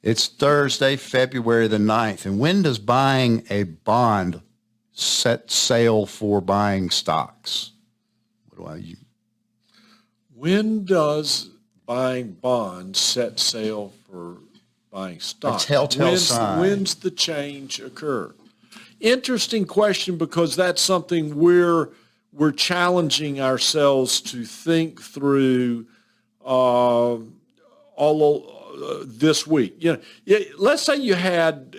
It's Thursday, February the 9th. And when does buying a bond set sail for buying stocks? When does buying bonds set sail for buying stocks? A telltale sign. When's the change occur? Interesting question, because that's something we're challenging ourselves to think through this week. Let's say you had,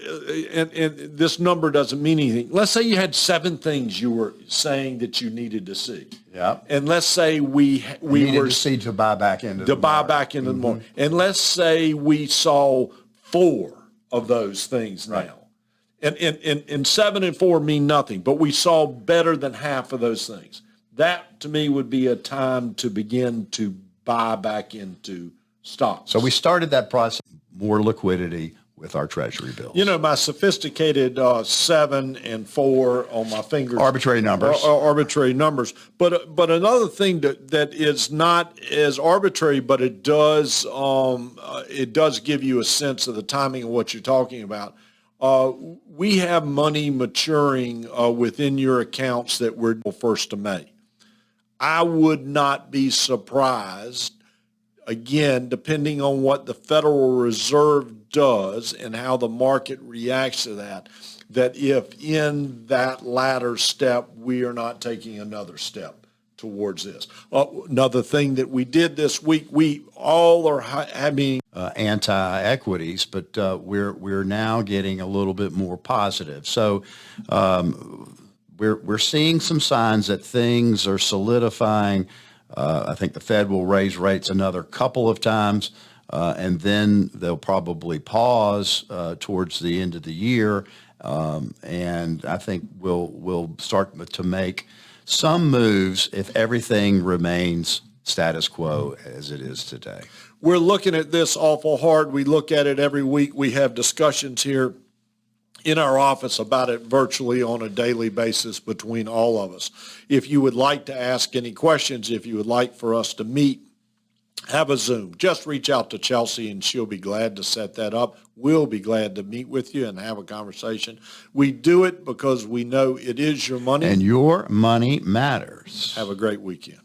and this number doesn't mean anything. Let's say you had 7 things you were saying that you needed to see. Yeah. And let's say we needed were to see to buy back into the market. The market. And let's say we saw 4 of those things now. And 7 and 4 mean nothing, but we saw better than half of those things. That, to me, would be a time to begin to buy back into stocks. So we started that process, more liquidity with our treasury bills. My sophisticated 7 and 4 on my fingers. Arbitrary numbers. Arbitrary numbers. But another thing that is not as arbitrary, but it does give you a sense of the timing of what you're talking about. We have money maturing within your accounts that were 1st of May. I would not be surprised, again, depending on what the Federal Reserve does and how the market reacts to that if in that latter step we are not taking another step towards this. Another thing that we did this week, we all are having anti-equities, but we're now getting a little bit more positive. So we're seeing some signs that things are solidifying. I think the Fed will raise rates another couple of times, and then they'll probably pause towards the end of the year. And I think we'll start to make some moves if everything remains status quo as it is today. We're looking at this awful hard. We look at it every week. We have discussions here in our office about it virtually on a daily basis between all of us. If you would like to ask any questions, if you would like for us to meet, have a Zoom, just reach out to Chelsea and she'll be glad to set that up. We'll be glad to meet with you and have a conversation. We do it because we know it is your money. And your money matters. Have a great weekend.